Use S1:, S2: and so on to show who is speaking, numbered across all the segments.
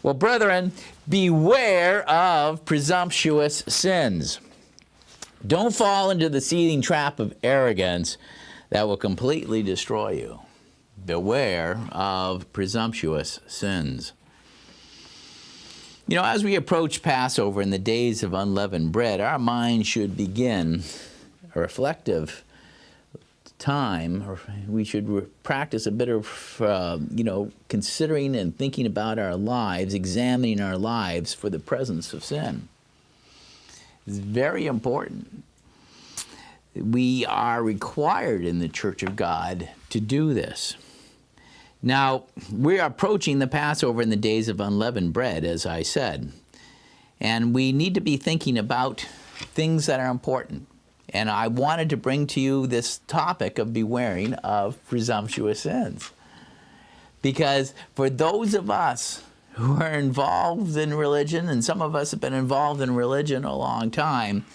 S1: Well, brethren, beware of presumptuous sins. Don't fall into the seething trap of arrogance that will completely destroy you. Beware of presumptuous sins. You know, as we approach Passover in the days of unleavened bread, our mind should begin a reflective time, or we should practice a bit of, considering and thinking about our lives, examining our lives for the presence of sin. It's very important. We are required in the Church of God to do this. Now, we're approaching the Passover in the days of unleavened bread, as I said, and we need to be thinking about things that are important. And I wanted to bring to you this topic of bewaring of presumptuous sins. Because for those of us who are involved in religion, and some of us have been involved in religion a long time,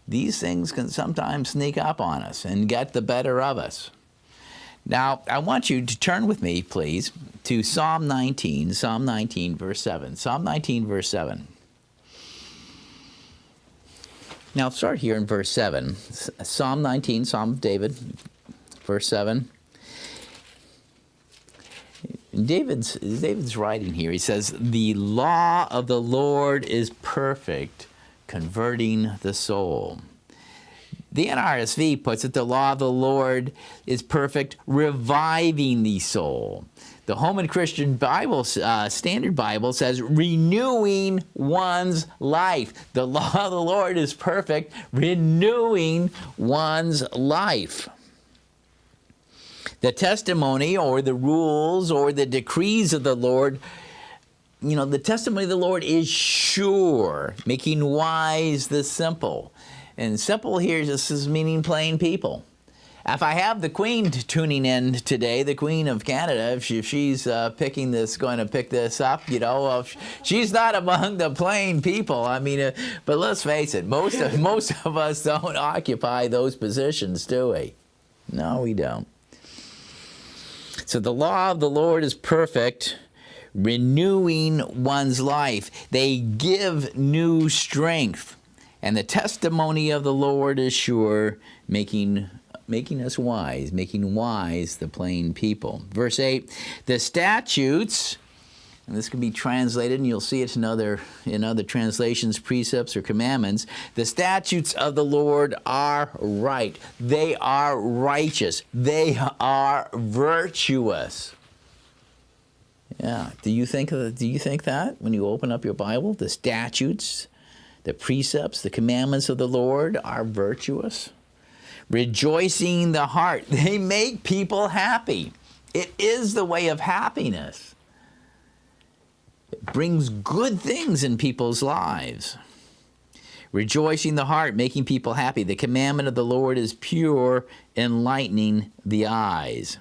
S1: these things can sometimes sneak up on us and get the better of us. Now, I want you to turn with me, please, to Psalm 19, verse 7. Psalm 19, verse 7. Now, start here in verse 7. Psalm 19, Psalm of David, verse 7. David's writing here. He says, "The law of the Lord is perfect, converting the soul." The NRSV puts it, the law of the Lord is perfect, reviving the soul. The Holman Christian Bible, Standard Bible says, renewing one's life. The law of the Lord is perfect, renewing one's life. The testimony or the rules or the decrees of the Lord, the testimony of the Lord is sure, making wise the simple. And simple here just is meaning plain people. If I have the Queen tuning in today, the Queen of Canada, if she's going to pick this up, she's not among the plain people. But let's face it, most of us don't occupy those positions, do we? No, we don't. So the law of the Lord is perfect, renewing one's life. They give new strength. And the testimony of the Lord is sure, making us wise, making wise the plain people. Verse 8, the statutes, and this can be translated, and you'll see it in other translations, precepts or commandments, the statutes of the Lord are right. They are righteous. They are virtuous. Yeah. Do you think that when you open up your Bible, the statutes, the precepts, the commandments of the Lord are virtuous? Rejoicing the heart. They make people happy. It is the way of happiness. It brings good things in people's lives. Rejoicing the heart, making people happy. The commandment of the Lord is pure, enlightening the eyes.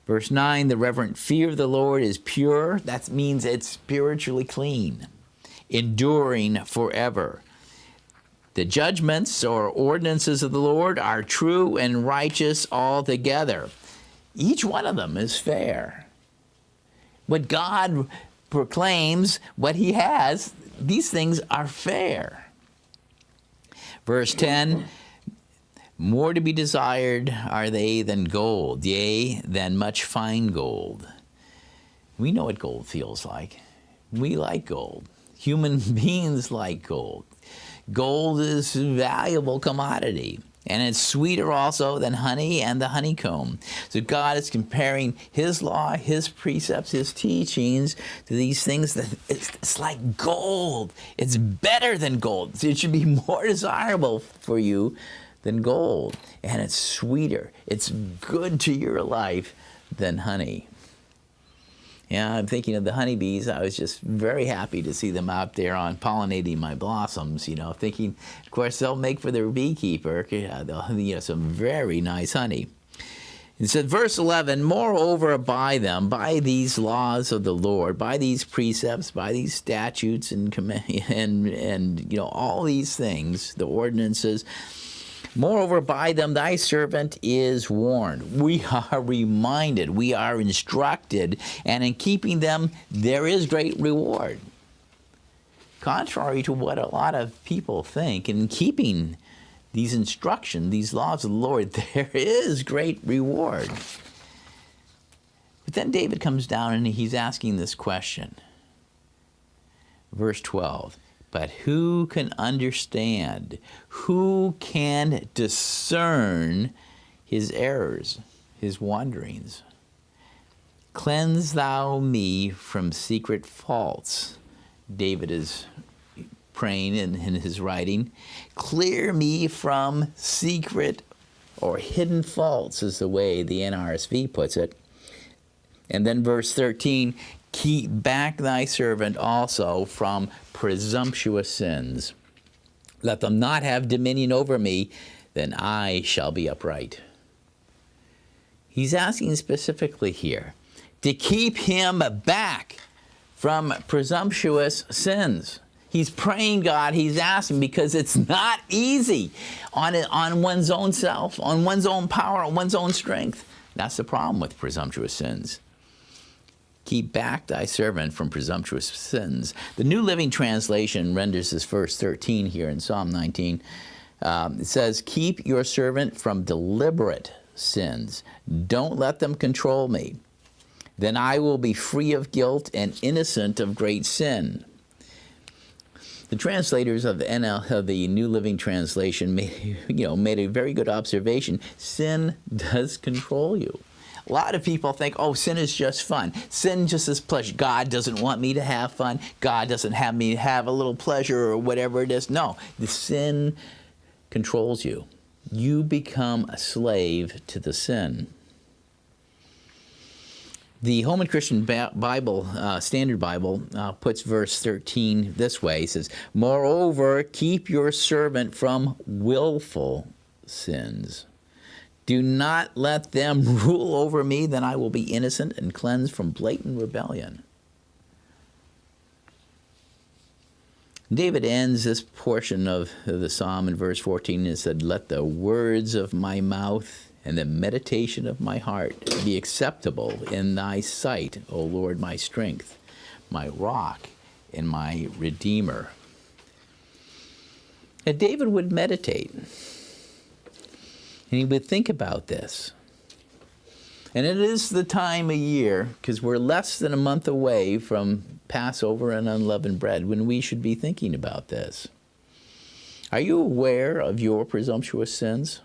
S1: Verse 9, the reverent fear of the Lord is pure. That means it's spiritually clean, enduring forever. The judgments or ordinances of the Lord are true and righteous altogether. Each one of them is fair. What God proclaims, what he has, these things are fair. Verse 10, more to be desired are they than gold, yea, than much fine gold. We know what gold feels like. We like gold. Human beings like gold. Gold is a valuable commodity, and it's sweeter also than honey and the honeycomb. So God is comparing his law, his precepts, his teachings to these things that it's like gold. It's better than gold. It should be more desirable for you than gold, and it's sweeter. It's good to your life than honey. Yeah, I'm thinking of the honeybees. I was just very happy to see them out there on pollinating my blossoms, thinking, of course, they'll make for their beekeeper. They'll, some very nice honey. It said, verse 11, moreover, by them, by these laws of the Lord, by these precepts, by these statutes and all these things, the ordinances, Moreover, by them thy servant is warned. We are reminded, we are instructed, and in keeping them there is great reward. Contrary to what a lot of people think, in keeping these instructions, these laws of the Lord, there is great reward. But then David comes down and he's asking this question. Verse 12. But who can understand? Who can discern his errors, his wanderings? Cleanse thou me from secret faults. David is praying in his writing. Clear me from secret or hidden faults is the way the NRSV puts it. And then verse 13, keep back thy servant also from presumptuous sins. Let them not have dominion over me, then I shall be upright. He's asking specifically here to keep him back from presumptuous sins. He's praying God, he's asking, because it's not easy on one's own self, on one's own power, on one's own strength. That's the problem with presumptuous sins. Keep back thy servant from presumptuous sins. The New Living Translation renders this verse 13 here in Psalm 19. It says, keep your servant from deliberate sins. Don't let them control me. Then I will be free of guilt and innocent of great sin. The translators of the New Living Translation made a very good observation. Sin does control you. A lot of people think, oh, sin is just fun. Sin just is pleasure. God doesn't want me to have fun. God doesn't have me have a little pleasure or whatever it is. No, the sin controls you. You become a slave to the sin. The Holman Christian Bible, Standard Bible, puts verse 13 this way. It says, moreover, keep your servant from willful sins. Do not let them rule over me, then I will be innocent and cleansed from blatant rebellion. David ends this portion of the psalm in verse 14 and said, let the words of my mouth and the meditation of my heart be acceptable in thy sight, O Lord, my strength, my rock, and my redeemer. And David would meditate. And he would think about this. And it is the time of year, because we're less than a month away from Passover and unleavened bread, when we should be thinking about this. Are you aware of your presumptuous sins?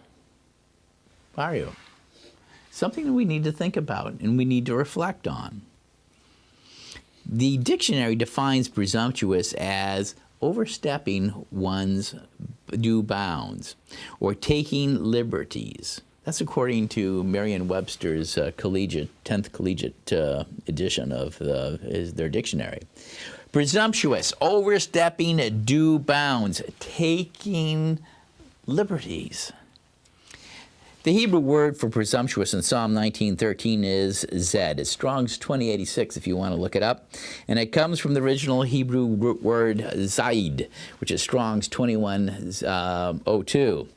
S1: Are you? Something that we need to think about and we need to reflect on. The dictionary defines presumptuous as overstepping one's due bounds or taking liberties. That's according to Merriam-Webster's 10th collegiate edition of their dictionary. Presumptuous, overstepping due bounds, taking liberties. The Hebrew word for presumptuous in Psalm 19:13 is zed. It's Strong's 2086 if you want to look it up. And it comes from the original Hebrew word zaid, which is Strong's 2102,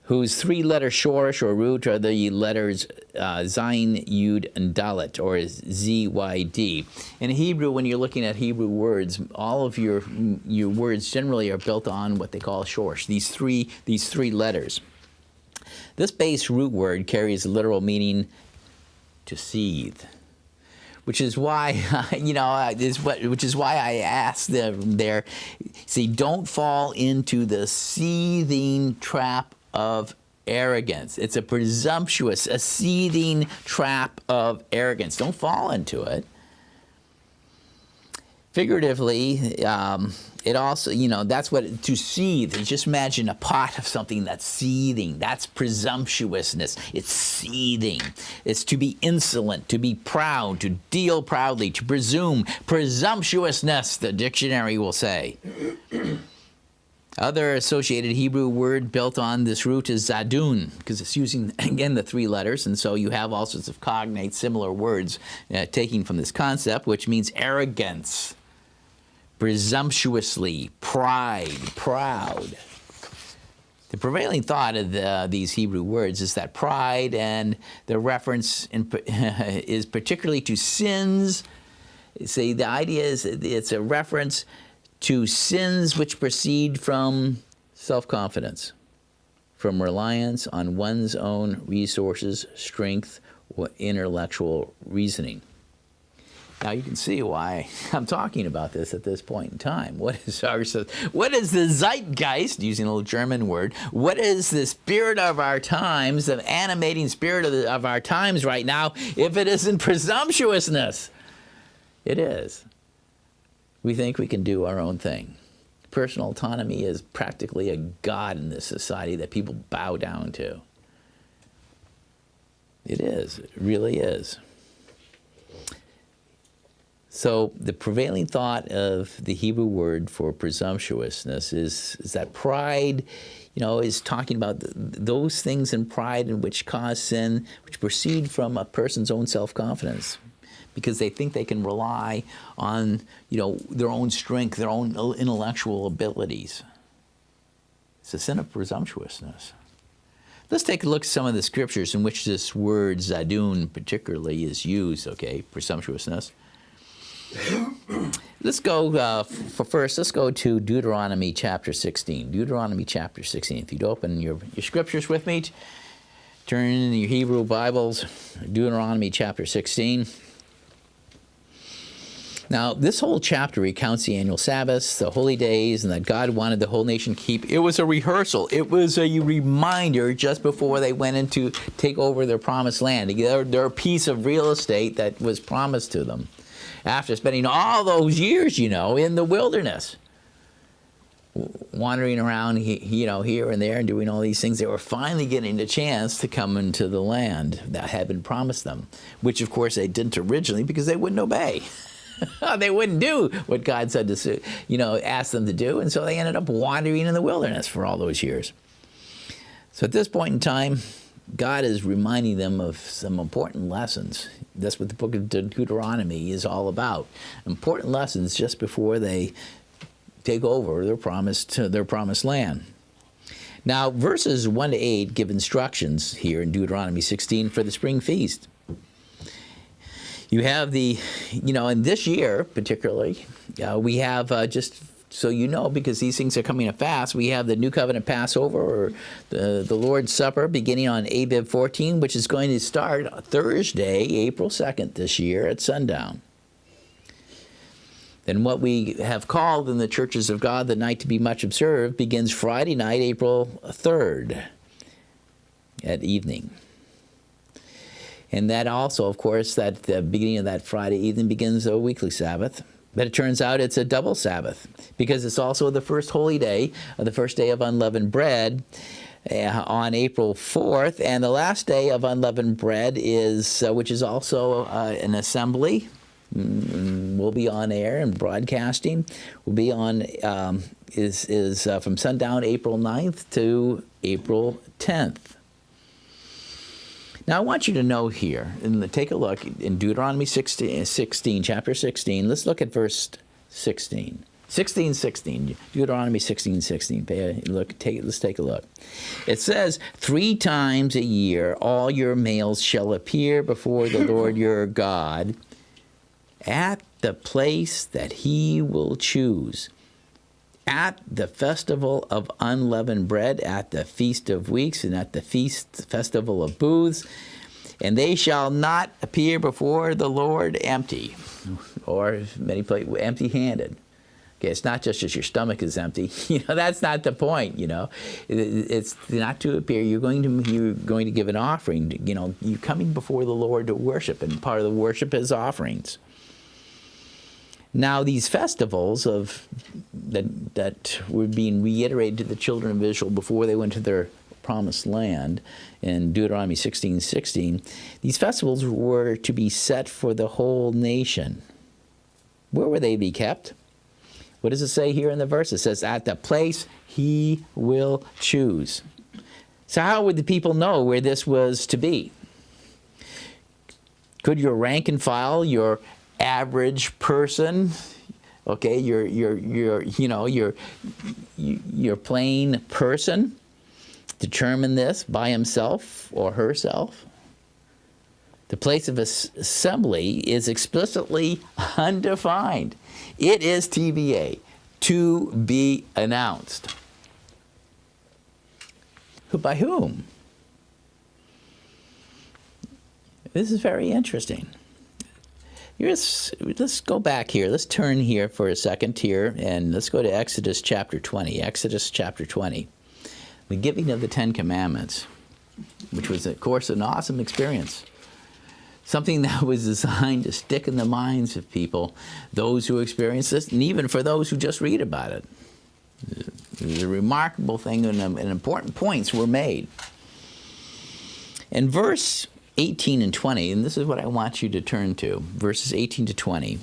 S1: whose three-letter shorish or root are the letters zayin, yud, and dalet, or ZYD. In Hebrew, when you're looking at Hebrew words, all of your words generally are built on what they call shorish, these three letters. This base root word carries a literal meaning to seethe, which is why, which is why I asked them there, see, don't fall into the seething trap of arrogance. It's a presumptuous, a seething trap of arrogance. Don't fall into it. Figuratively, it also, that's what, to seethe. You just imagine a pot of something that's seething. That's presumptuousness. It's seething. It's to be insolent, to be proud, to deal proudly, to presume. Presumptuousness, the dictionary will say. Other associated Hebrew word built on this root is zadun, because it's using, again, the three letters, and so you have all sorts of cognate, similar words taking from this concept, which means arrogance, presumptuously, pride, proud. The prevailing thought of these Hebrew words is that pride, and the reference is particularly to sins. See, the idea is it's a reference to sins which proceed from self-confidence, from reliance on one's own resources, strength, or intellectual reasoning. Now you can see why I'm talking about this at this point in time. What is the zeitgeist, using a little German word, what is the spirit of our times, the animating spirit of our times right now, if it isn't presumptuousness? It is. We think we can do our own thing. Personal autonomy is practically a god in this society that people bow down to. It is. It really is. So the prevailing thought of the Hebrew word for presumptuousness is that pride, is talking about those things in pride in which cause sin, which proceed from a person's own self-confidence, because they think they can rely on, their own strength, their own intellectual abilities. It's a sin of presumptuousness. Let's take a look at some of the scriptures in which this word zadun particularly is used, presumptuousness. Let's go, let's go to Deuteronomy chapter 16. Deuteronomy chapter 16. If you'd open your scriptures with me, turn in your Hebrew Bibles, Deuteronomy chapter 16. Now, this whole chapter recounts the annual Sabbaths, the holy days, and that God wanted the whole nation to keep. It was a rehearsal. It was a reminder just before they went in to take over their promised land, their piece of real estate that was promised to them. After spending all those years, in the wilderness, wandering around, here and there and doing all these things, they were finally getting the chance to come into the land that had been promised them, which, of course, they didn't originally because they wouldn't obey. They wouldn't do what God said to, ask them to do, and so they ended up wandering in the wilderness for all those years. So at this point in time, God is reminding them of some important lessons. That's what the book of Deuteronomy is all about. Important lessons just before they take over their promised land. Now, verses 1 to 8 give instructions here in Deuteronomy 16 for the spring feast. You have in this year particularly, we have just so because these things are coming up fast, we have the New Covenant Passover, or the Lord's Supper, beginning on Abib 14, which is going to start Thursday, April 2nd this year at sundown. Then what we have called in the churches of God the night to be much observed begins Friday night, April 3rd at evening. And that also, of course, that the beginning of that Friday evening begins a weekly Sabbath. But it turns out it's a double Sabbath, because it's also the first holy day, the first day of unleavened bread on April 4th, and the last day of unleavened bread is, which is also an assembly, will be on air and broadcasting, will be on, is from sundown April 9th to April 10th. Now, I want you to know here, and take a look in Deuteronomy 16, chapter 16. Let's look at verse 16. 16:16. Deuteronomy 16:16. Let's take a look. It says, 3 times a year all your males shall appear before the Lord your God at the place that he will choose, at the festival of unleavened bread, at the feast of weeks, and at the festival of booths, and they shall not appear before the Lord empty, or many places empty-handed. Okay, it's not just your stomach is empty. That's not the point. It's not to appear. You're going to give an offering. You're coming before the Lord to worship, and part of the worship is offerings. Now, these festivals that were being reiterated to the children of Israel before they went to their promised land in Deuteronomy 16:16, these festivals were to be set for the whole nation. Where would they be kept? What does it say here in the verse? It says, at the place he will choose. So how would the people know where this was to be? Could your rank and file, your average person, okay, your plain person, determine this by himself or herself? The place of assembly is explicitly undefined. It is TBA, to be announced. By whom? This is very interesting. Let's go back here. Let's turn here for a second here, and let's go to Exodus chapter 20. Exodus chapter 20. The giving of the Ten Commandments, which was, of course, an awesome experience. Something that was designed to stick in the minds of people, those who experience this, and even for those who just read about it. It was a remarkable thing, and important points were made. In verse 18 and 20, and this is what I want you to turn to, verses 18 to 20,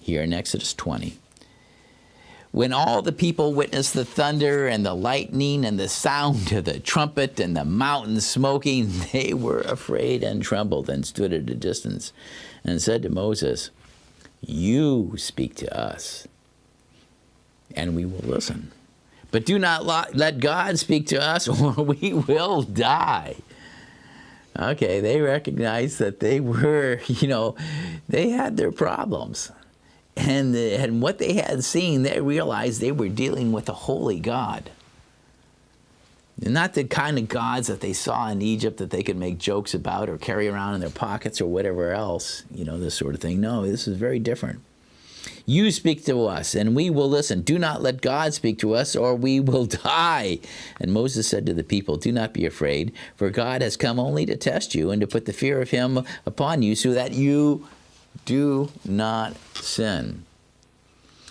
S1: here in Exodus 20. When all the people witnessed the thunder and the lightning and the sound of the trumpet and the mountain smoking, they were afraid and trembled and stood at a distance and said to Moses, "You speak to us, and we will listen. But do not let God speak to us, or we will die." Okay, they recognized that they were, they had their problems. And what they had seen, they realized they were dealing with a holy God. Not the kind of gods that they saw in Egypt that they could make jokes about or carry around in their pockets or whatever else, this sort of thing. No, this is very different. You speak to us, and we will listen. Do not let God speak to us, or we will die. And Moses said to the people, do not be afraid, for God has come only to test you and to put the fear of him upon you so that you do not sin.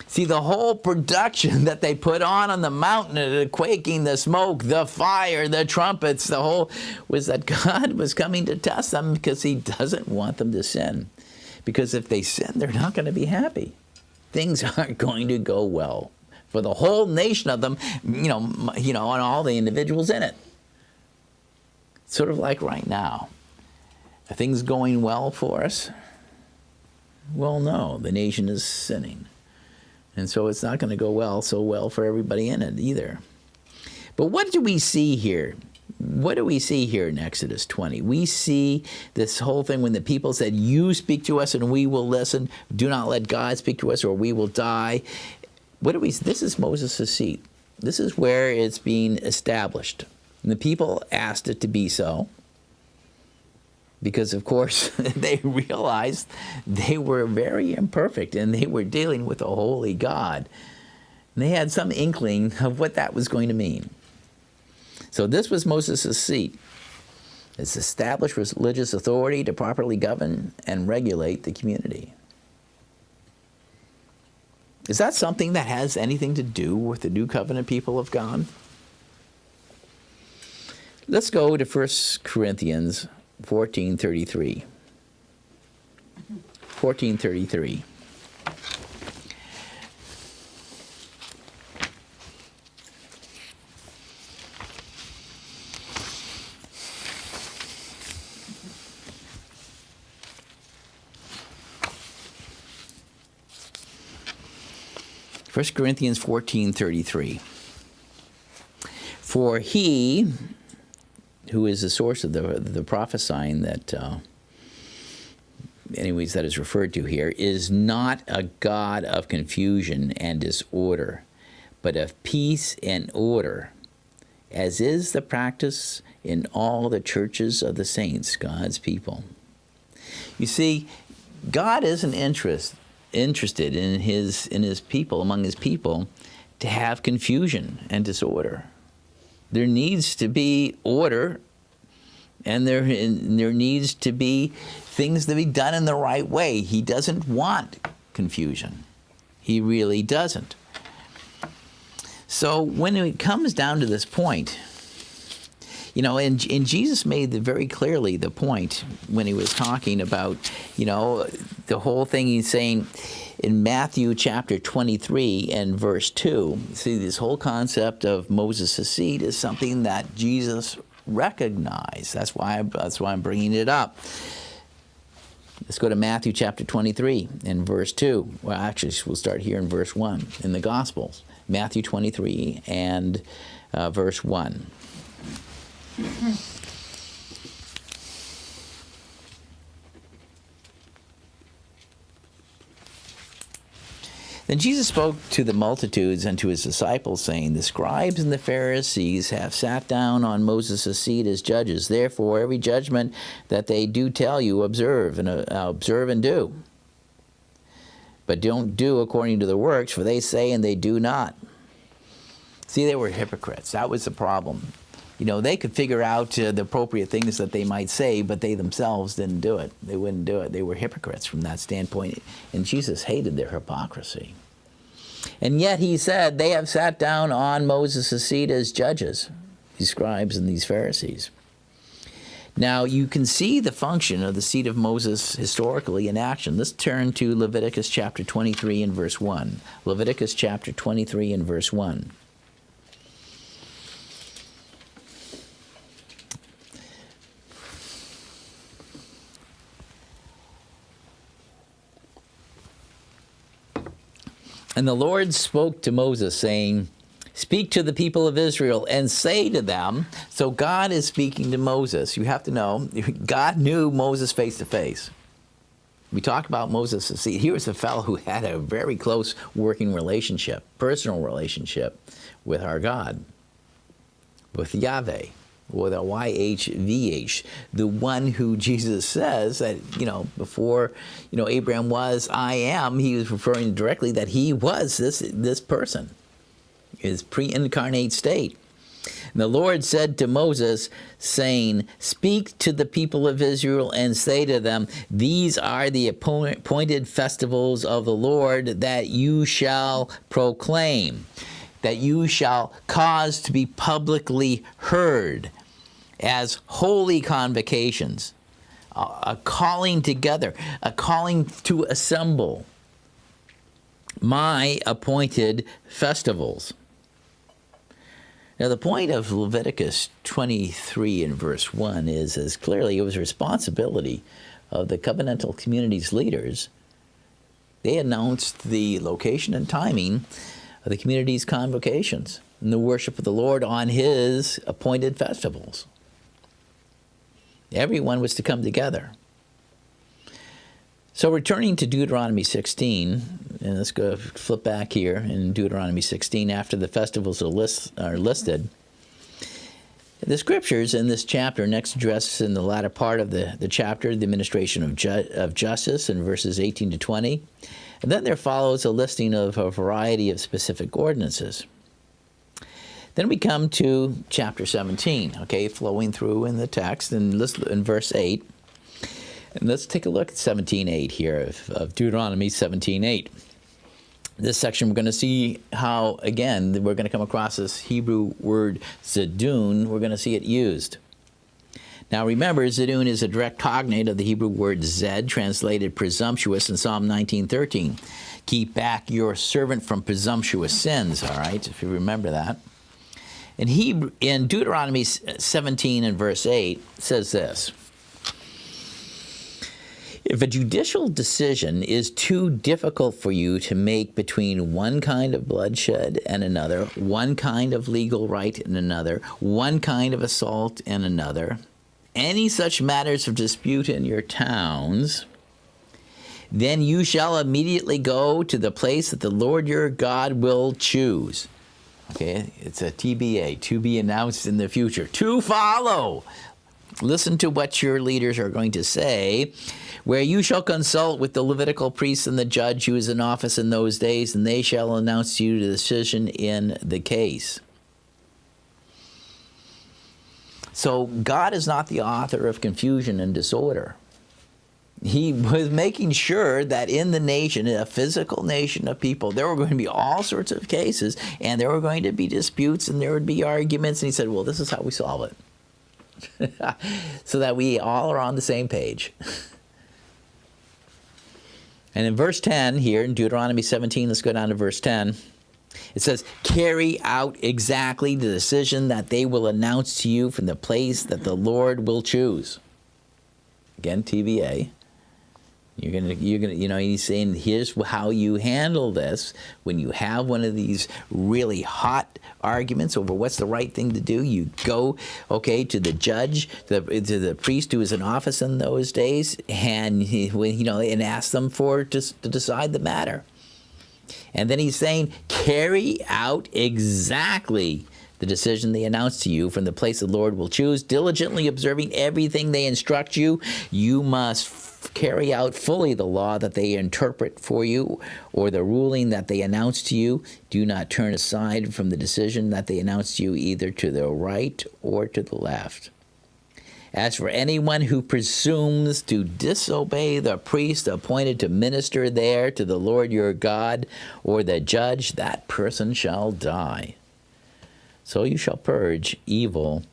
S1: See, the whole production that they put on the mountain, the quaking, the smoke, the fire, the trumpets, the whole was that God was coming to test them because he doesn't want them to sin. Because if they sin, they're not going to be happy. Things aren't going to go well for the whole nation of them, and all the individuals in it. Sort of like right now. Are things going well for us? Well, no, the nation is sinning. And so it's not going to go so well for everybody in it either. But what do we see here? What do we see here in Exodus 20? We see this whole thing when the people said, you speak to us and we will listen. Do not let God speak to us or we will die. This is Moses' seat. This is where it's being established. And the people asked it to be so. Because, of course, they realized they were very imperfect and they were dealing with a holy God. And they had some inkling of what that was going to mean. So this was Moses' seat. It's established religious authority to properly govern and regulate the community. Is that something that has anything to do with the new covenant people of God? Let's go to 1 Corinthians 14:33. 14:33. First Corinthians 14:33. For he, who is the source of the prophesying that, that is referred to here, is not a God of confusion and disorder, but of peace and order, as is the practice in all the churches of the saints, God's people. You see, God isn't interested in his people, among his people, to have confusion and disorder. There needs to be order, and there needs to be things to be done in the right way. He doesn't want confusion. He really doesn't. So when it comes down to this point, and Jesus made very clearly the point when he was talking about, the whole thing he's saying in Matthew chapter 23 and verse 2. See, this whole concept of Moses' seat is something that Jesus recognized. That's why I'm bringing it up. Let's go to Matthew chapter 23 and verse 2. Well, actually, we'll start here in verse 1 in the Gospels. Matthew 23 and verse 1. Then Jesus spoke to the multitudes and to his disciples, saying, The scribes and the Pharisees have sat down on Moses' seat as judges. Therefore, every judgment that they do tell you, observe and do. But don't do according to the works, for they say and they do not. See, they were hypocrites. That was the problem. You know, they could figure out the appropriate things that they might say, but they themselves didn't do it. They wouldn't do it. They were hypocrites from that standpoint. And Jesus hated their hypocrisy. And yet he said, they have sat down on Moses' seat as judges, these scribes and these Pharisees. Now, you can see the function of the seat of Moses historically in action. Let's turn to Leviticus chapter 23 and verse 1. Leviticus chapter 23 and verse 1. And the Lord spoke to Moses, saying, Speak to the people of Israel and say to them. So God is speaking to Moses. You have to know, God knew Moses face to face. We talked about Moses. See, he was a fellow who had a very close working relationship, personal relationship with our God, with Yahweh, with a YHVH, the one who Jesus says that, before, Abraham was, I am, he was referring directly that he was this person, his pre-incarnate state. And the Lord said to Moses, saying, Speak to the people of Israel and say to them, These are the appointed festivals of the Lord that you shall proclaim, that you shall cause to be publicly heard as holy convocations, a calling together, a calling to assemble, my appointed festivals. Now, the point of Leviticus 23 and verse 1 is, as clearly it was a responsibility of the covenantal community's leaders. They announced the location and timing of the community's convocations and the worship of the Lord on his appointed festivals. Everyone was to come together. So returning to Deuteronomy 16, and let's go flip back here in Deuteronomy 16, after the festivals are listed, the scriptures in this chapter next address in the latter part of the chapter, the administration of justice in verses 18 to 20. And then there follows a listing of a variety of specific ordinances. Then we come to chapter 17, flowing through in the text, and in verse 8. And let's take a look at 17:8 here of Deuteronomy 17:8. This section we're going to see how, again, we're going to come across this Hebrew word zedun. We're going to see it used. Now remember, zedun is a direct cognate of the Hebrew word zed, translated presumptuous in Psalm 19:13. Keep back your servant from presumptuous sins, all right, if you remember that. In Deuteronomy 17 and verse 8, it says this. If a judicial decision is too difficult for you to make between one kind of bloodshed and another, one kind of legal right and another, one kind of assault and another, any such matters of dispute in your towns, then you shall immediately go to the place that the Lord your God will choose. It's a TBA, to be announced in the future, to follow. Listen to what your leaders are going to say, where you shall consult with the Levitical priest and the judge who is in office in those days, and they shall announce to you the decision in the case. So God is not the author of confusion and disorder. He was making sure that in the nation, a physical nation of people, there were going to be all sorts of cases, and there were going to be disputes, and there would be arguments, and he said, well, this is how we solve it. So that we all are on the same page. And in verse 10 here, in Deuteronomy 17, let's go down to verse 10. It says, carry out exactly the decision that they will announce to you from the place that the Lord will choose. Again, TVA. He's saying, here's how you handle this. When you have one of these really hot arguments over what's the right thing to do, you go, to the judge, to the priest who was in office in those days, and and ask them to decide the matter. And then he's saying, carry out exactly the decision they announce to you from the place the Lord will choose, diligently observing everything they instruct you. You must carry out fully the law that they interpret for you, or the ruling that they announce to you. Do not turn aside from the decision that they announce to you, either to the right or to the left. As for anyone who presumes to disobey the priest appointed to minister there to the Lord your God, or the judge, that person shall die. So you shall purge evil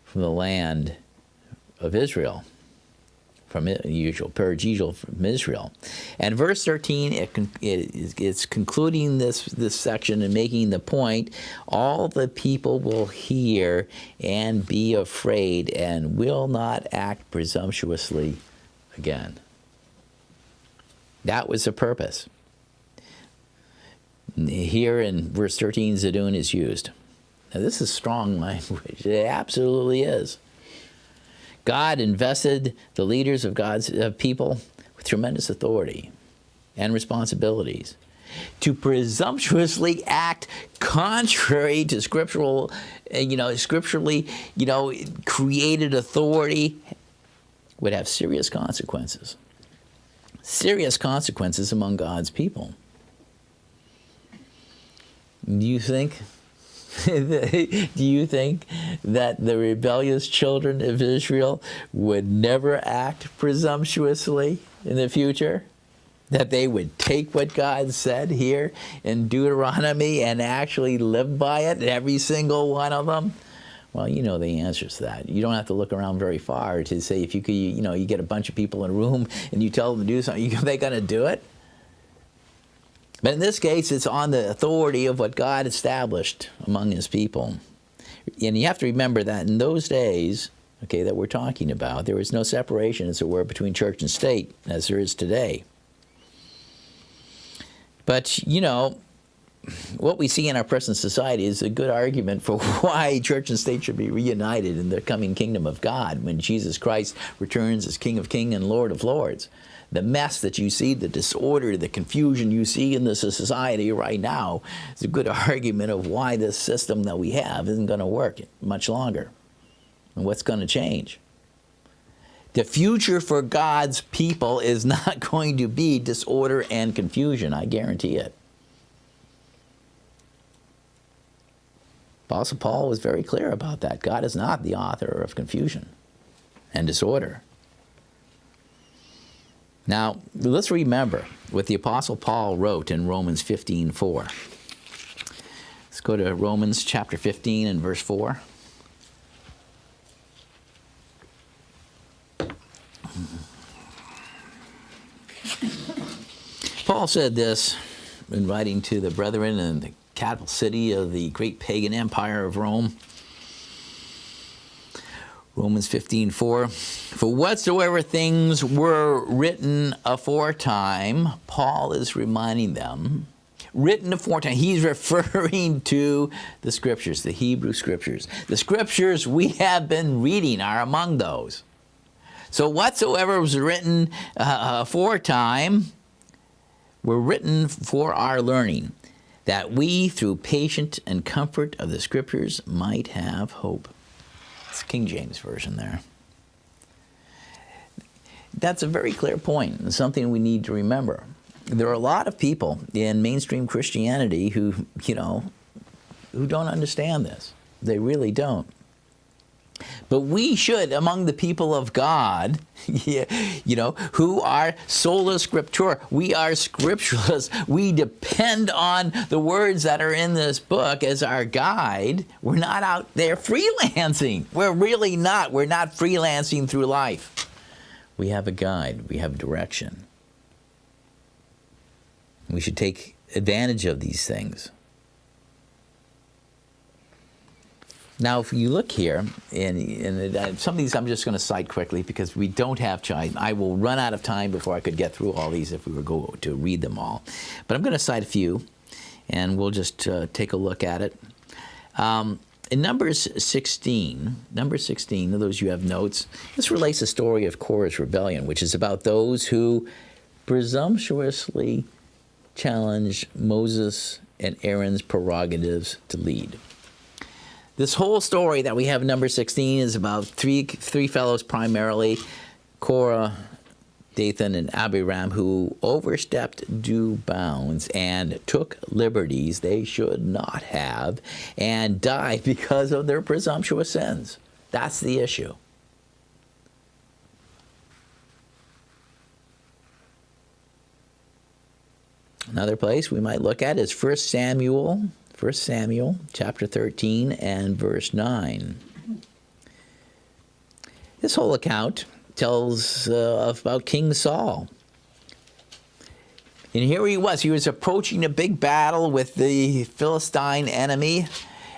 S1: from the land of Israel. You shall purge evil from Israel. And verse 13, it's concluding this section and making the point, all the people will hear and be afraid and will not act presumptuously again. That was the purpose. Here in verse 13, Zidun is used. Now this is strong language. It absolutely is. God invested the leaders of God's people with tremendous authority and responsibilities to presumptuously act contrary to scripturally created authority would have serious consequences. Serious consequences among God's people. Do you think that the rebellious children of Israel would never act presumptuously in the future? That they would take what God said here in Deuteronomy and actually live by it, every single one of them? Well, you know the answers to that. You don't have to look around very far to say, if you could, you get a bunch of people in a room and you tell them to do something, are they going to do it? But in this case, it's on the authority of what God established among his people. And you have to remember that in those days, that we're talking about, there was no separation, as it were, between church and state, as there is today. But, what we see in our present society is a good argument for why church and state should be reunited in the coming kingdom of God when Jesus Christ returns as King of Kings and Lord of Lords. The mess that you see, the disorder, the confusion you see in this society right now is a good argument of why this system that we have isn't going to work much longer and what's going to change. The future for God's people is not going to be disorder and confusion, I guarantee it. Apostle Paul was very clear about that. God is not the author of confusion and disorder. Now, let's remember what the Apostle Paul wrote in Romans 15:4. Let's go to Romans chapter 15 and verse 4. Paul said this in writing to the brethren in the capital city of the great pagan empire of Rome. Romans 15:4, for whatsoever things were written aforetime, Paul is reminding them, written aforetime. He's referring to the scriptures, the Hebrew scriptures. The scriptures we have been reading are among those. So whatsoever was written aforetime were written for our learning, that we, through patience and comfort of the scriptures, might have hope. It's King James Version there. That's a very clear point and something we need to remember. There are a lot of people in mainstream Christianity who don't understand this. They really don't. But we should, among the people of God, who are sola scriptura, we are scripturalists. We depend on the words that are in this book as our guide. We're not out there freelancing. We're really not. We're not freelancing through life. We have a guide. We have direction. We should take advantage of these things. Now, if you look here, and some of these I'm just going to cite quickly because we don't have time. I will run out of time before I could get through all these if we were going to read them all. But I'm going to cite a few, and we'll just take a look at it. In Numbers 16, those you have notes, this relates the story of Korah's rebellion, which is about those who presumptuously challenged Moses and Aaron's prerogatives to lead. This whole story that we have in number 16 is about three fellows primarily, Korah, Dathan, and Abiram, who overstepped due bounds and took liberties they should not have and died because of their presumptuous sins. That's the issue. Another place we might look at is 1 Samuel chapter 13 and verse 9. This whole account tells about King Saul. And here he was approaching a big battle with the Philistine enemy,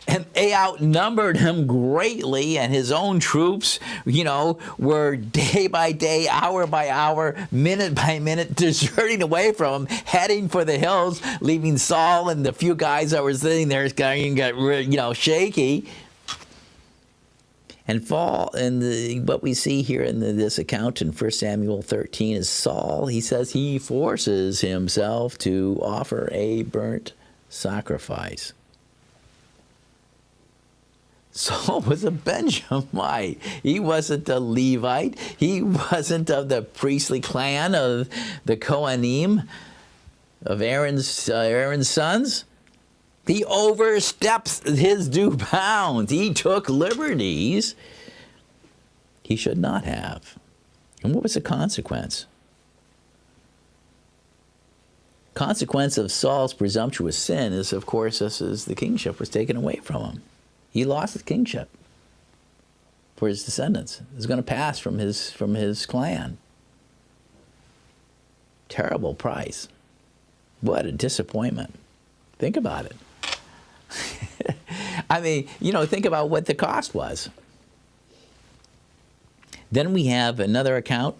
S1: and they outnumbered him greatly, and his own troops, were day by day, hour by hour, minute by minute, deserting away from him, heading for the hills, leaving Saul and the few guys that were sitting there got shaky. And what we see here in this account in 1 Samuel 13 is Saul, he says he forces himself to offer a burnt sacrifice. Saul was a Benjamite. He wasn't a Levite. He wasn't of the priestly clan of the Kohanim, of Aaron's sons. He oversteps his due bounds. He took liberties he should not have. And what was the consequence? Consequence of Saul's presumptuous sin is, of course, the kingship was taken away from him. He lost his kingship for his descendants. It was going to pass from his clan. Terrible price. What a disappointment. Think about it. I mean, think about what the cost was. Then we have another account.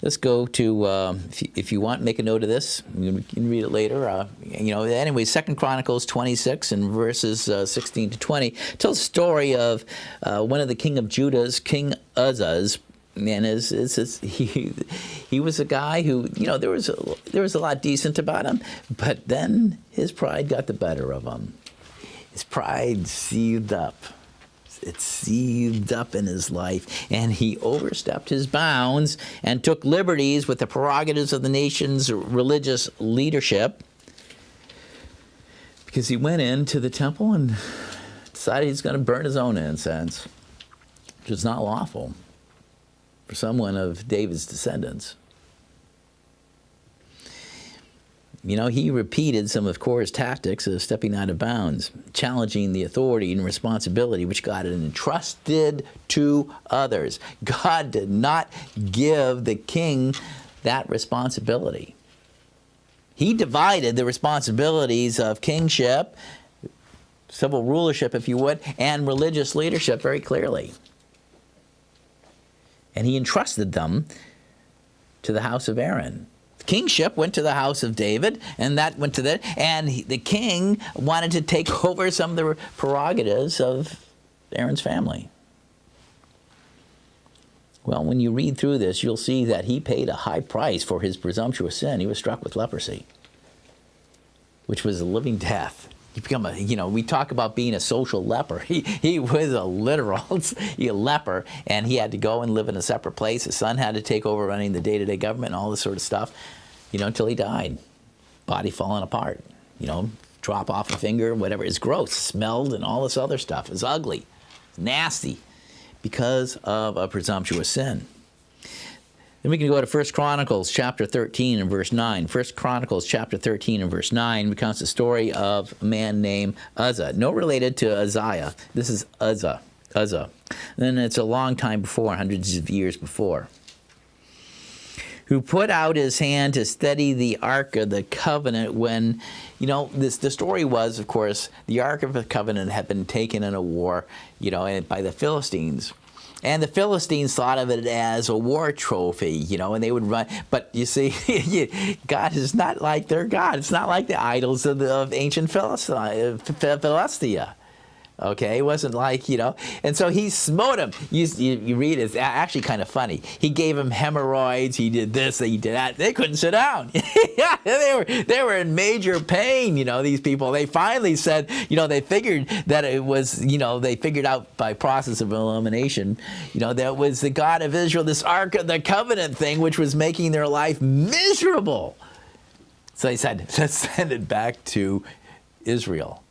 S1: Let's go to, if you want, make a note of this. You can read it later. Anyway, 2 Chronicles 26 and verses 16 to 20 tells the story of one of the king of Judah's, King Uzzah's. And he was a guy who, there was a lot decent about him, but then his pride got the better of him. His pride seethed up. It seethed up in his life, and he overstepped his bounds and took liberties with the prerogatives of the nation's religious leadership, because he went into the temple and decided he's going to burn his own incense, which is not lawful for someone of David's descendants. He repeated some of Korah's tactics of stepping out of bounds, challenging the authority and responsibility which God had entrusted to others. God did not give the king that responsibility. He divided the responsibilities of kingship, civil rulership, if you would, and religious leadership very clearly. And he entrusted them to the house of Aaron. Kingship went to the house of David, and that went to the king wanted to take over some of the prerogatives of Aaron's family. Well, when you read through this, you'll see that he paid a high price for his presumptuous sin. He was struck with leprosy, which was a living death. You become we talk about being a social leper. He was a literal leper, and he had to go and live in a separate place. His son had to take over running the day-to-day government and all this sort of stuff, until he died. Body falling apart, drop off a finger, whatever. It's gross, smelled, and all this other stuff. It's ugly, it's nasty, because of a presumptuous sin. Then we can go to 1 Chronicles chapter 13 and verse 9. 1 Chronicles chapter 13 and verse 9 recounts the story of a man named Uzzah. No related to Uzziah. This is Uzzah. And then it's a long time before, hundreds of years before, who put out his hand to steady the Ark of the Covenant when, the story was, of course, the Ark of the Covenant had been taken in a war, by the Philistines. And the Philistines thought of it as a war trophy, and they would run. But you see, God is not like their God. It's not like the idols of ancient Philistia. Okay, it wasn't like, and so he smote him. You read it, it's actually kind of funny. He gave him hemorrhoids, he did this, he did that. They couldn't sit down. Yeah, they were in major pain, these people. They finally said, they figured that it was, they figured out by process of elimination, that it was the God of Israel, this Ark of the Covenant thing, which was making their life miserable. So they said, let's send it back to Israel.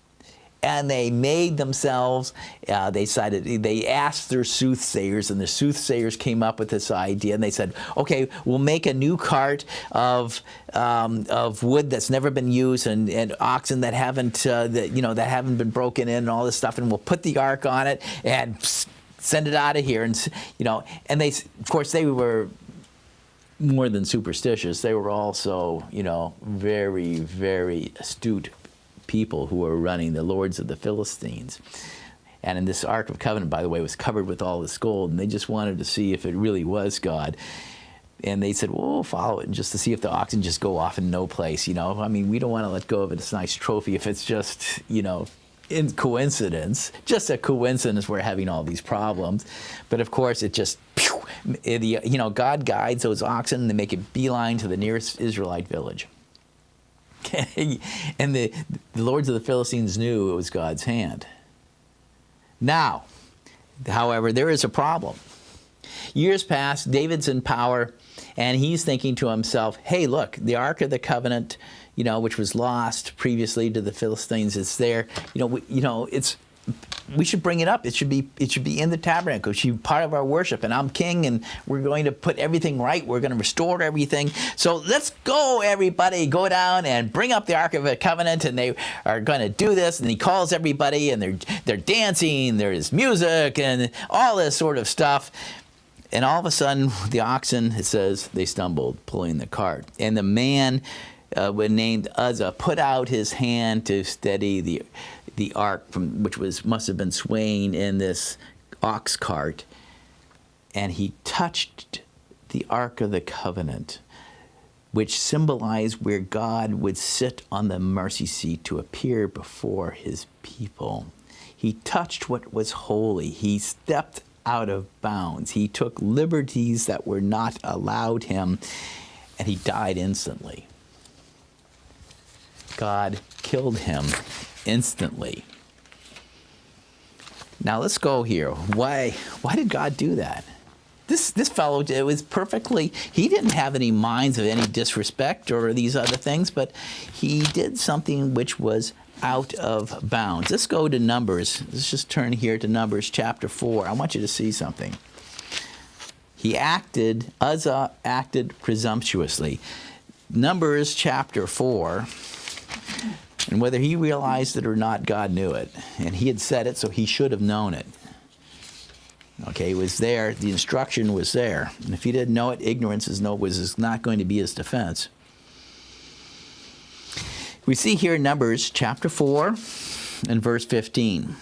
S1: And they made themselves, they asked their soothsayers, and the soothsayers came up with this idea, and they said, okay, we'll make a new cart of wood that's never been used, and oxen that haven't been broken in, and all this stuff, and we'll put the ark on it, and send it out of here, and and they, of course, they were more than superstitious. They were also, very, very astute people who were running, the lords of the Philistines. And in this Ark of Covenant, by the way, was covered with all this gold, and they just wanted to see if it really was God. And they said, well, we'll follow it, just to see if the oxen just go off in no place, we don't want to let go of it. It's a nice trophy if it's just, in coincidence, just a coincidence we're having all these problems. But of course, it just, God guides those oxen, and they make a beeline to the nearest Israelite village. Okay. And the lords of the Philistines knew it was God's hand. Now, however, there is a problem. Years pass, David's in power, and he's thinking to himself, hey, look, the Ark of the Covenant, which was lost previously to the Philistines, is there. We should bring it up. It should be in the tabernacle. It should be part of our worship. And I'm king, and we're going to put everything right. We're going to restore everything. So let's go, everybody. Go down and bring up the Ark of the Covenant, and they are going to do this. And he calls everybody, and they're dancing. There's music and all this sort of stuff. And all of a sudden, the oxen, it says, they stumbled, pulling the cart. And the man named Uzzah put out his hand to steady the ark, which must have been swaying in this ox cart, and he touched the Ark of the Covenant, which symbolized where God would sit on the mercy seat to appear before his people. He touched what was holy. He stepped out of bounds. He took liberties that were not allowed him, and he died instantly. God killed him instantly. Now let's go here. Why did God do that? This fellow, it was perfectly, he didn't have any minds of any disrespect or these other things, but he did something which was out of bounds. Let's go to Numbers. Let's just turn here to Numbers chapter 4. I want you to see something. Uzzah acted presumptuously. Numbers chapter 4. And whether he realized it or not, God knew it. And he had said it, so he should have known it. Okay, it was there. The instruction was there. And if he didn't know it, ignorance was not going to be his defense. We see here in Numbers chapter 4 and verse 15.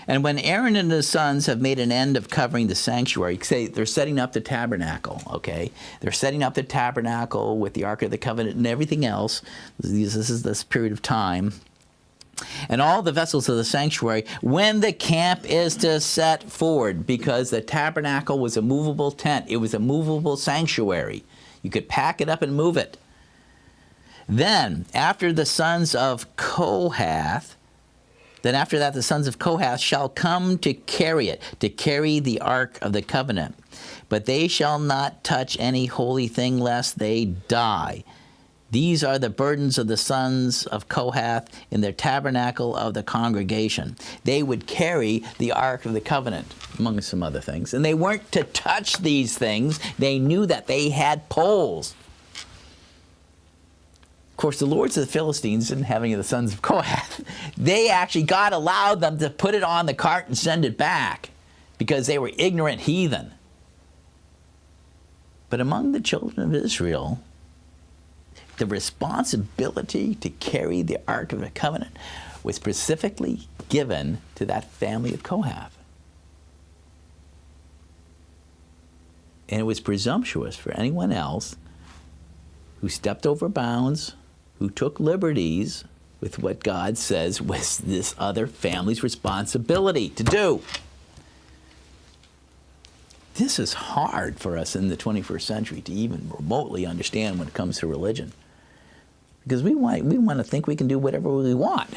S1: And when Aaron and his sons have made an end of covering the sanctuary, say they're setting up the tabernacle, okay? They're setting up the tabernacle with the Ark of the Covenant and everything else. This is this period of time. And all the vessels of the sanctuary, when the camp is to set forward, because the tabernacle was a movable tent. It was a movable sanctuary. You could pack it up and move it. Then, after the sons of Kohath, the sons of Kohath shall come to carry it, to carry the Ark of the Covenant. But they shall not touch any holy thing lest they die. These are the burdens of the sons of Kohath in their tabernacle of the congregation. They would carry the Ark of the Covenant, among some other things. And they weren't to touch these things. They knew that they had poles. Of course, the lords of the Philistines didn't have any of the sons of Kohath. God allowed them to put it on the cart and send it back because they were ignorant heathen. But among the children of Israel, the responsibility to carry the Ark of the Covenant was specifically given to that family of Kohath. And it was presumptuous for anyone else who stepped over bounds, who took liberties with what God says was this other family's responsibility to do. This is hard for us in the 21st century to even remotely understand when it comes to religion. Because we want to think we can do whatever we want.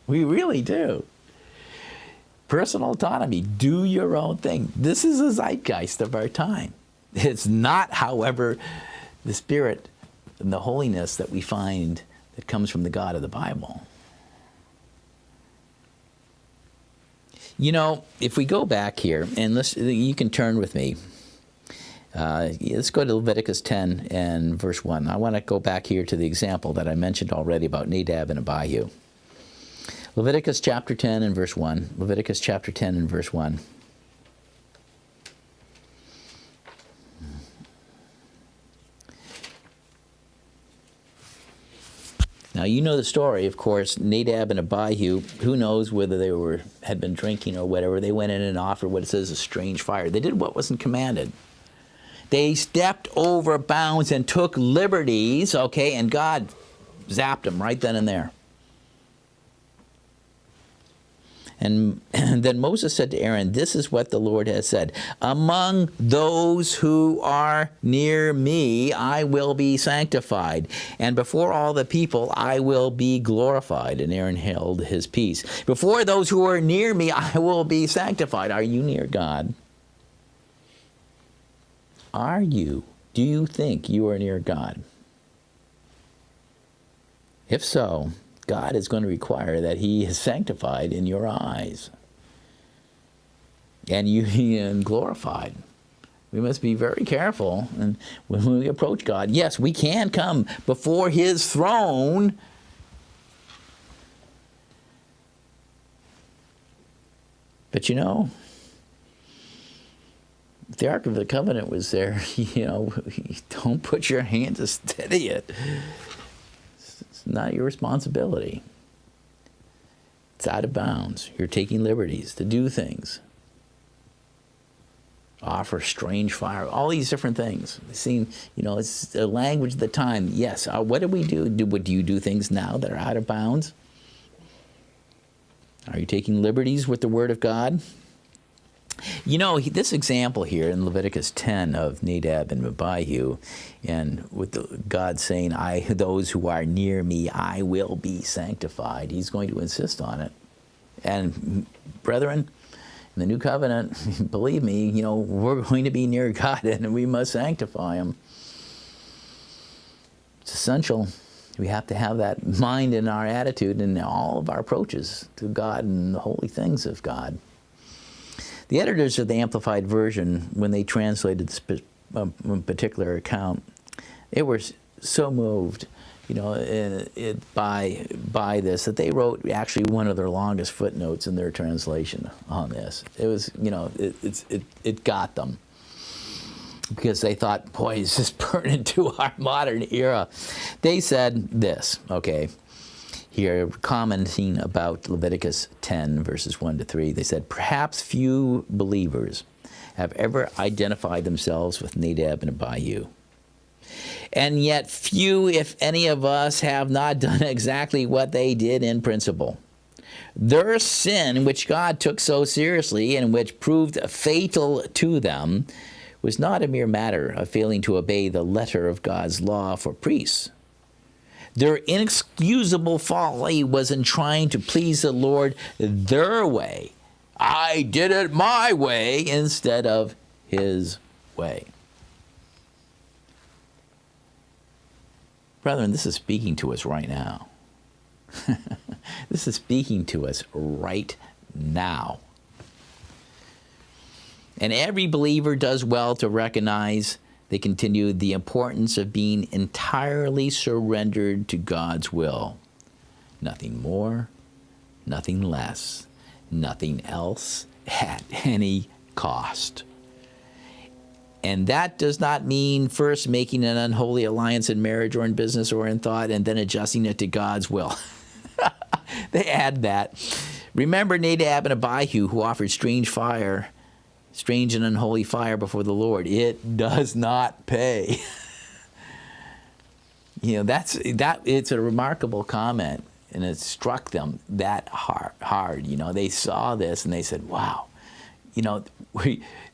S1: We really do. Personal autonomy, do your own thing. This is a zeitgeist of our time. It's not, however, the spirit and the holiness that we find that comes from the God of the Bible. You know, if we go back here, and you can turn with me. Let's go to Leviticus 10 and verse 1. I want to go back here to the example that I mentioned already about Nadab and Abihu. Leviticus chapter 10 and verse 1. Leviticus chapter 10 and verse 1. Now, you know the story, of course. Nadab and Abihu, who knows whether they had been drinking or whatever, they went in and offered what it says a strange fire. They did what wasn't commanded. They stepped over bounds and took liberties, okay, and God zapped them right then and there. And then Moses said to Aaron, "This is what the Lord has said. Among those who are near me, I will be sanctified. And before all the people, I will be glorified." And Aaron held his peace. Before those who are near me, I will be sanctified. Are you near God? Are you? Do you think you are near God? If so, God is going to require that he is sanctified in your eyes and glorified. We must be very careful. And when we approach God, yes, we can come before his throne. But you know, if the Ark of the Covenant was there, don't put your hand to steady it. Not your responsibility. It's out of bounds. You're taking liberties to do things. Offer strange fire, all these different things. It seems, it's the language of the time. Yes, what do we do? Do you do things now that are out of bounds? Are you taking liberties with the Word of God? This example here in Leviticus 10 of Nadab and Abihu, and with God saying, those who are near me, I will be sanctified. He's going to insist on it. And brethren, in the new covenant, believe me, we're going to be near God and we must sanctify him. It's essential. We have to have that mind in our attitude and all of our approaches to God and the holy things of God. The editors of the Amplified Version, when they translated this particular account, they were so moved, by this that they wrote actually one of their longest footnotes in their translation on this. It was, it got them because they thought, boy, is this pertinent to our modern era? They said this, okay. Here, commenting about Leviticus 10, verses 1 to 3, they said, "Perhaps few believers have ever identified themselves with Nadab and Abihu. And yet few, if any of us, have not done exactly what they did in principle. Their sin, which God took so seriously and which proved fatal to them, was not a mere matter of failing to obey the letter of God's law for priests. Their inexcusable folly was in trying to please the Lord their way. I did it my way instead of his way." Brethren, this is speaking to us right now. This is speaking to us right now. And every believer does well to recognize, they continued, the importance of being entirely surrendered to God's will. Nothing more, nothing less, nothing else at any cost. And that does not mean first making an unholy alliance in marriage or in business or in thought and then adjusting it to God's will. They add that. Remember Nadab and Abihu, who offered strange and unholy fire before the Lord. It does not pay. It's a remarkable comment, and it struck them that hard. They saw this and they said, wow,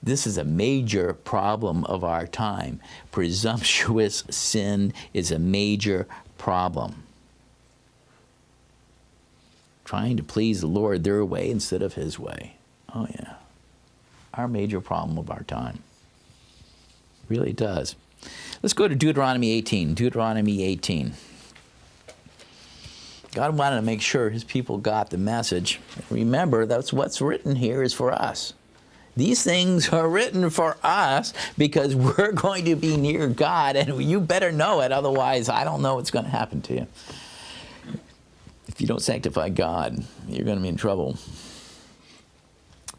S1: this is a major problem of our time. Presumptuous sin is a major problem. Trying to please the Lord their way instead of his way. Oh yeah. Our major problem of our time. Really does. Let's go to Deuteronomy 18. Deuteronomy 18. God wanted to make sure his people got the message. Remember, that's what's written here is for us. These things are written for us because we're going to be near God, and you better know it, otherwise I don't know what's going to happen to you. If you don't sanctify God, you're going to be in trouble.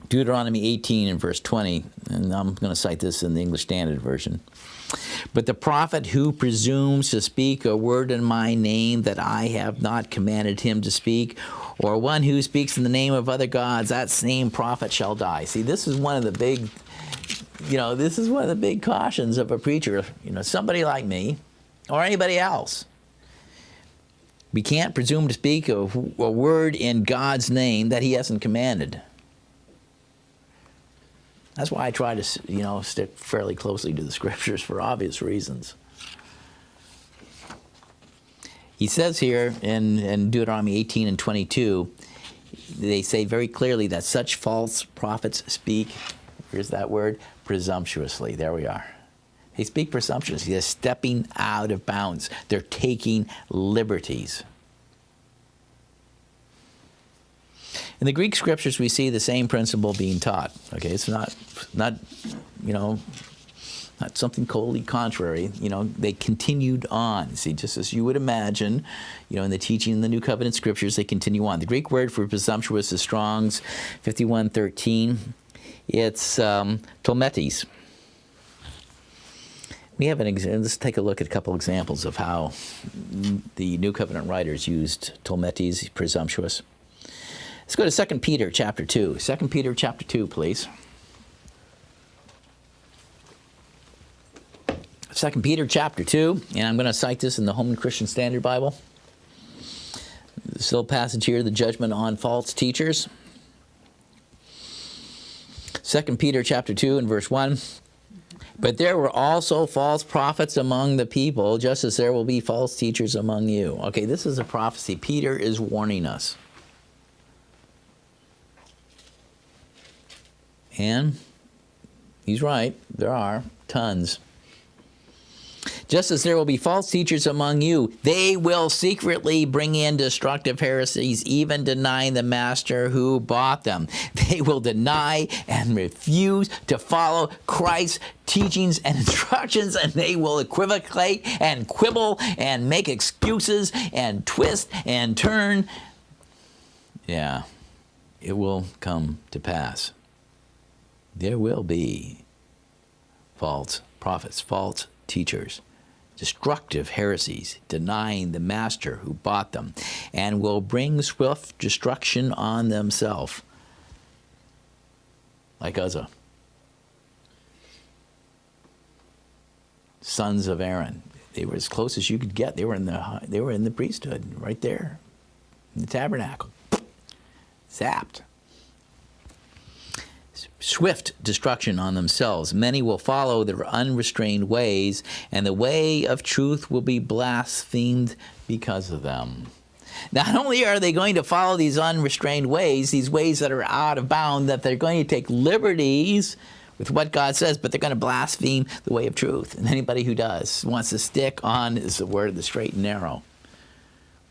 S1: Deuteronomy 18 and verse 20, and I'm going to cite this in the English Standard Version. But the prophet who presumes to speak a word in my name that I have not commanded him to speak, or one who speaks in the name of other gods, that same prophet shall die. See, this is one of the big cautions of a preacher, somebody like me or anybody else. We can't presume to speak a word in God's name that he hasn't commanded. That's why I try to, stick fairly closely to the scriptures for obvious reasons. He says here in Deuteronomy 18 and 22, they say very clearly that such false prophets speak, here's that word, presumptuously. There we are. They speak presumptuously. They're stepping out of bounds. They're taking liberties. In the Greek scriptures, we see the same principle being taught. Okay, it's not something totally contrary. They continued on. See, just as you would imagine, in the teaching in the New Covenant scriptures, they continue on. The Greek word for presumptuous is Strong's 51:13. It's tolmetes. We have let's take a look at a couple examples of how the New Covenant writers used tolmetes, presumptuous. Let's go to 2 Peter chapter 2. 2 Peter chapter 2, please. 2 Peter chapter 2, and I'm going to cite this in the Holman Christian Standard Bible. This little passage here, the judgment on false teachers. 2 Peter chapter 2 and verse 1. But there were also false prophets among the people, just as there will be false teachers among you. Okay, this is a prophecy. Peter is warning us. And he's right, there are tons. Just as there will be false teachers among you, they will secretly bring in destructive heresies, even denying the master who bought them. They will deny and refuse to follow Christ's teachings and instructions, and they will equivocate and quibble and make excuses and twist and turn. Yeah, it will come to pass. There will be false prophets, false teachers, destructive heresies, denying the master who bought them, and will bring swift destruction on themselves, like Uzzah. Sons of Aaron. They were as close as you could get. They were in the priesthood, right there, in the tabernacle. Zapped. Swift destruction on themselves. Many will follow their unrestrained ways, and the way of truth will be blasphemed because of them. Not only are they going to follow these unrestrained ways, these ways that are out of bound, that they're going to take liberties with what God says, but they're going to blaspheme the way of truth. And anybody who wants to stick on, is the word of the straight and narrow.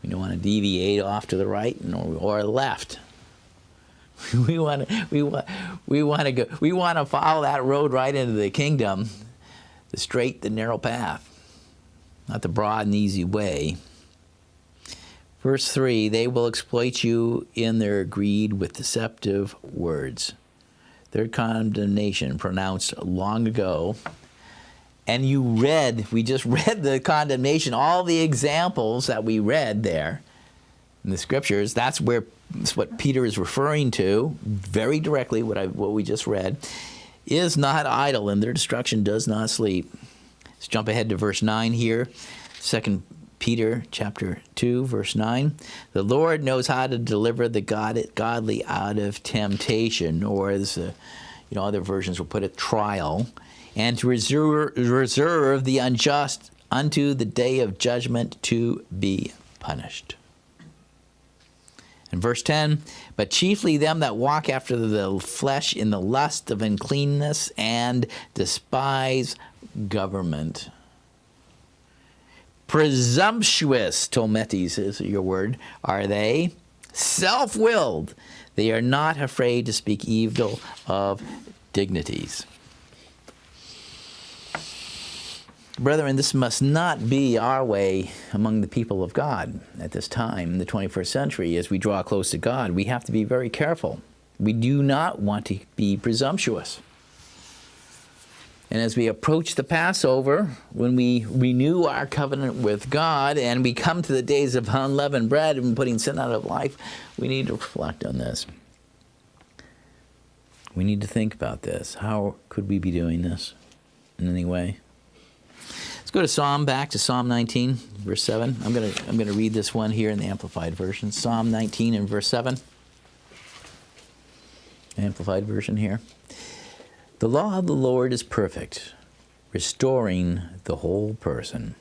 S1: We don't want to deviate off to the right or left. We want to follow that road right into the kingdom, the straight, the narrow path, not the broad and easy way. Verse 3, they will exploit you in their greed with deceptive words. Their condemnation pronounced long ago and we just read the condemnation, all the examples that we read there in the scriptures, that's what Peter is referring to very directly, what we just read, is not idle, and their destruction does not sleep. Let's jump ahead to verse 9 here, 2 Peter chapter 2, verse 9. The Lord knows how to deliver the godly out of temptation, or as other versions will put it, trial, and to reserve the unjust unto the day of judgment to be punished. In verse 10, but chiefly them that walk after the flesh in the lust of uncleanness and despise government. Presumptuous, tometes is your word, are they, self-willed. They are not afraid to speak evil of dignities. Brethren, this must not be our way among the people of God at this time in the 21st century. As we draw close to God, we have to be very careful. We do not want to be presumptuous. And as we approach the Passover, when we renew our covenant with God and we come to the days of unleavened bread and putting sin out of life, we need to reflect on this. We need to think about this. How could we be doing this in any way? Let's go to back to Psalm 19, verse 7. I'm going to read this one here in the Amplified Version. Psalm 19 and verse 7. Amplified Version here. The law of the Lord is perfect, restoring the whole person.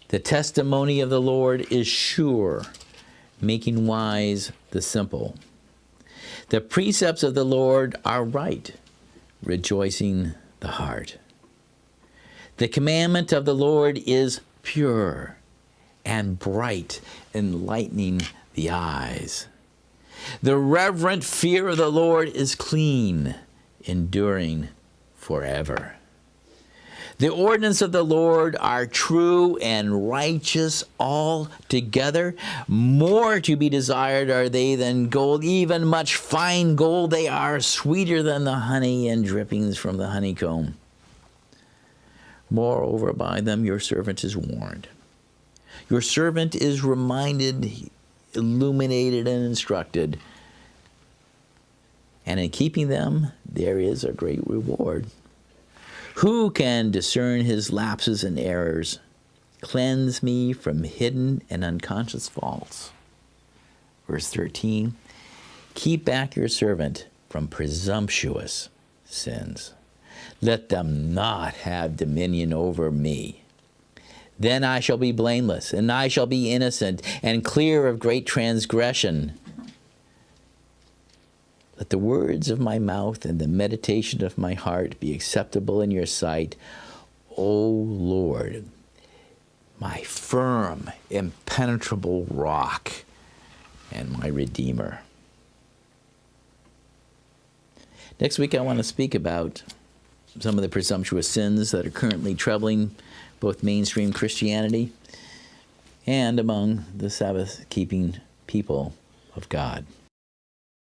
S1: The testimony of the Lord is sure, making wise the simple. The precepts of the Lord are right, rejoicing the heart. The commandment of the Lord is pure and bright, enlightening the eyes. The reverent fear of the Lord is clean, enduring forever. The ordinances of the Lord are true and righteous altogether. More to be desired are they than gold, even much fine gold. They are sweeter than the honey and drippings from the honeycomb. Moreover, by them your servant is warned. Your servant is reminded, illuminated, and instructed. And in keeping them, there is a great reward. Who can discern his lapses and errors? Cleanse me from hidden and unconscious faults. Verse 13, keep back your servant from presumptuous sins. Let them not have dominion over me. Then I shall be blameless, and I shall be innocent, and clear of great transgression. Let the words of my mouth and the meditation of my heart be acceptable in your sight, O Lord, my firm, impenetrable rock and my Redeemer. Next week I want to speak about some of the presumptuous sins that are currently troubling both mainstream Christianity and among the Sabbath-keeping people of God.